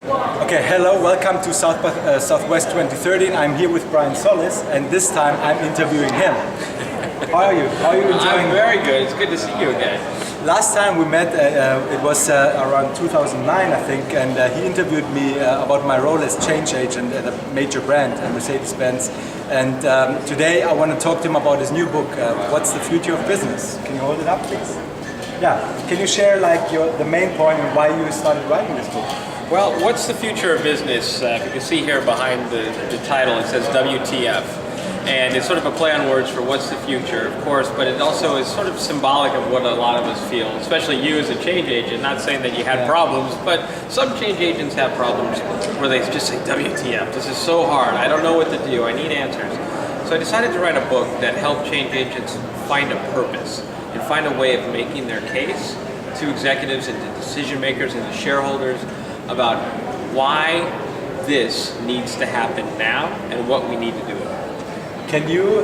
Okay, hello, welcome to Southwest 2013. I'm here with Brian Solis, and this time I'm interviewing him. How are you? How are you enjoying? I'm very good. It's good to see you again. Last time we met, it was around 2009, I think, and he interviewed me about my role as change agent at a major brand, Mercedes-Benz. And today I want to talk to him about his new book, What's the Future of Business? Can you hold it up, please? Yeah. Can you share the main point and why you started writing this book? Well, what's the future of business? You can see here behind the title, it says WTF. And it's sort of a play on words for what's the future, of course, but it also is sort of symbolic of what a lot of us feel, especially you as a change agent. Not saying that you had problems, but some change agents have problems where they just say, WTF, this is so hard, I don't know what to do, I need answers. So I decided to write a book that helped change agents find a purpose and find a way of making their case to executives and to decision makers and to shareholders about why this needs to happen now and what we need to do about it. Can you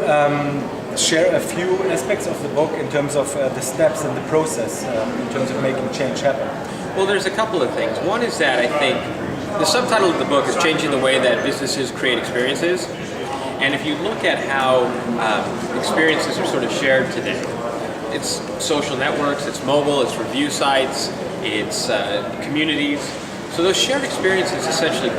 share a few aspects of the book in terms of the steps and the process in terms of making change happen? Well, there's a couple of things. One is that I think the subtitle of the book is Changing the Way That Businesses Create Experiences. And if you look at how experiences are sort of shared today, it's social networks, it's mobile, it's review sites, it's communities. So those shared experiences essentially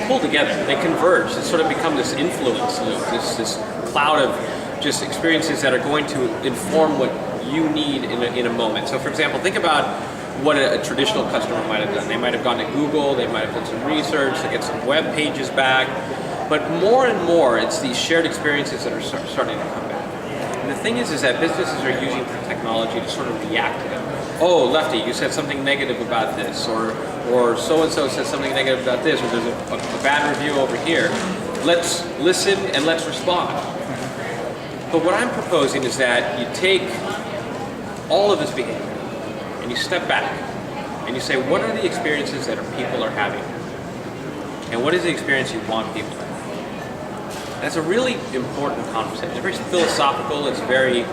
pull together, they converge, it's sort of become this influence loop, this cloud of just experiences that are going to inform what you need in a moment. So for example, think about what a traditional customer might have done. They might have gone to Google, they might have done some research to get some web pages back, but more and more it's these shared experiences that are starting to come back. And the thing is that businesses are using technology to sort of react to them. Oh, Lefty, you said something negative about this, or so-and-so said something negative about this, or there's a bad review over here. Let's listen and let's respond. But what I'm proposing is that you take all of this behavior and you step back and you say, what are the experiences that people are having? And what is the experience you want people to have? That's a really important conversation. It's very philosophical, it's very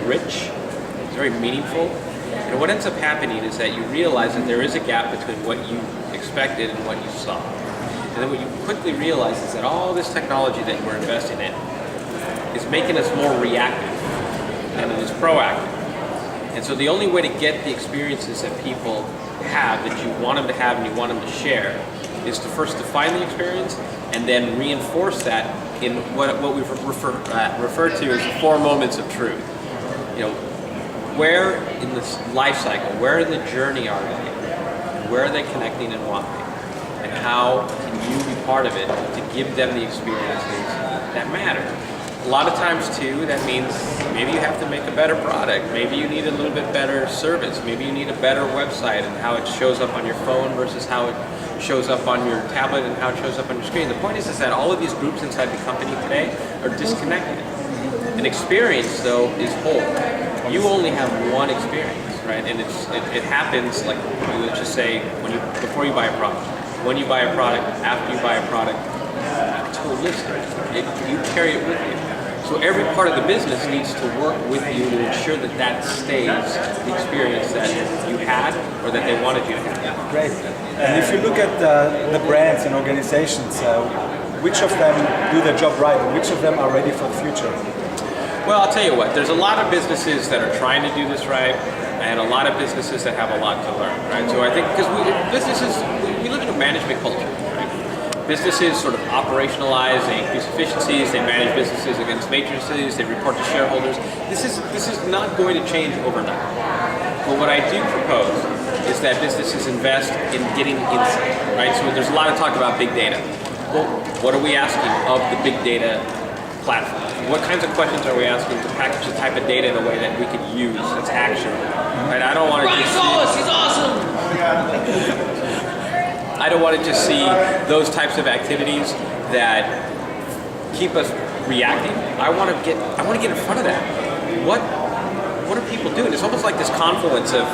rich, it's very meaningful. And what ends up happening is that you realize that there is a gap between what you expected and what you saw. And then what you quickly realize is that all this technology that we're investing in is making us more reactive than it is proactive. And so the only way to get the experiences that people have, that you want them to have and you want them to share, is to first define the experience and then reinforce that in what we refer to as the 4 moments of truth. You know, where in this life cycle, where in the journey are they? Where are they connecting and why? And how can you be part of it to give them the experiences that matter? A lot of times too, that means maybe you have to make a better product. Maybe you need a little bit better service. Maybe you need a better website and how it shows up on your phone versus how it shows up on your tablet and how it shows up on your screen. The point is that all of these groups inside the company today are disconnected. An experience, though, is whole. You only have one experience, right? And it happens, like, let's just say, before you buy a product, when you buy a product, after you buy a product, it's holistic. You carry it with you. So every part of the business needs to work with you to ensure that stays the experience that you had or that they wanted you to have. Great. And if you look at the brands and organizations, which of them do their job right and which of them are ready for the future? Well, I'll tell you what, there's a lot of businesses that are trying to do this right, and a lot of businesses that have a lot to learn, right? So I think, because we live in a management culture, right? Businesses sort of operationalize, they increase efficiencies, they manage businesses against matrices, they report to shareholders. This is not going to change overnight. But what I do propose is that businesses invest in getting insight, right? So there's a lot of talk about big data. Well, what are we asking of the big data platform? What kinds of questions are we asking to package the type of data in a way that we could use that's actionable? Right? I don't want to just Solis, he's awesome! I don't want to just see those types of activities that keep us reacting. I want to get in front of that. What are people doing? It's almost like this confluence of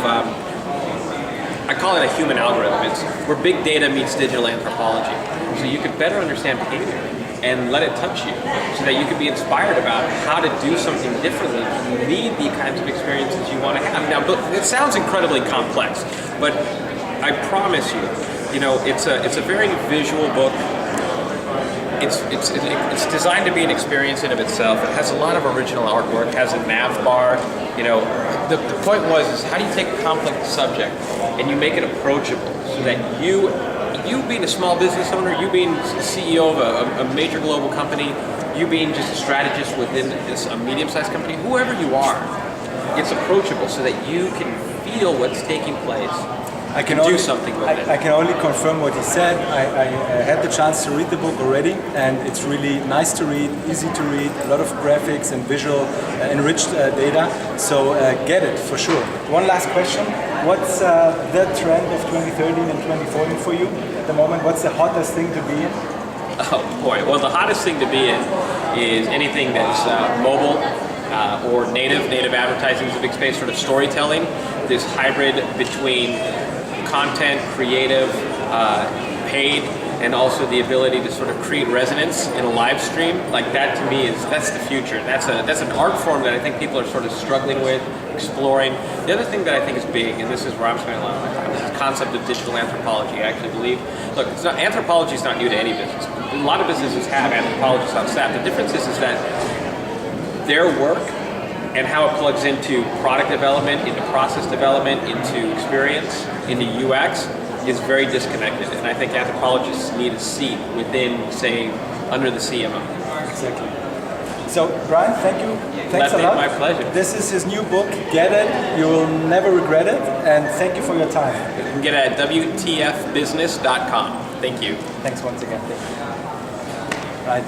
I call it a human algorithm. It's where big data meets digital anthropology. So you can better understand behavior and let it touch you so that you can be inspired about how to do something differently. You need the kinds of experiences you want to have. Now, it sounds incredibly complex, but I promise you You know, it's a very visual book. It's designed to be an experience in of itself. It has a lot of original artwork. It has a nav bar. You know, the point is how do you take a complex subject and you make it approachable so that you being a small business owner, you being CEO of a major global company, you being just a strategist within a medium-sized company, whoever you are, it's approachable so that you can feel what's taking place. I can do something with it. I can only confirm what he said. I had the chance to read the book already, and it's really nice to read, easy to read, a lot of graphics and visual enriched data. So get it for sure. One last question: what's the trend of 2013 and 2014 for you at the moment? What's the hottest thing to be in? Oh boy! Well, the hottest thing to be in is anything that's mobile. Or native advertising is a big space, sort of storytelling, this hybrid between content, creative, paid, and also the ability to sort of create resonance in a live stream. Like that to me that's the future. That's an art form that I think people are sort of struggling with, exploring. The other thing that I think is big, and this is where I'm spending a lot of my time, is the concept of digital anthropology. I actually believe, look, anthropology is not new to any business. A lot of businesses have anthropologists on staff. The difference is that their work and how it plugs into product development, into process development, into experience, into UX is very disconnected. And I think anthropologists need a seat within, say, under the CMO. Exactly. So, Brian, thank you. Thanks Lefti, a lot. my pleasure. This is his new book, Get It. You will never regret it. And thank you for your time. You can get it at WTFbusiness.com. Thank you. Thanks once again. Thank you. Right.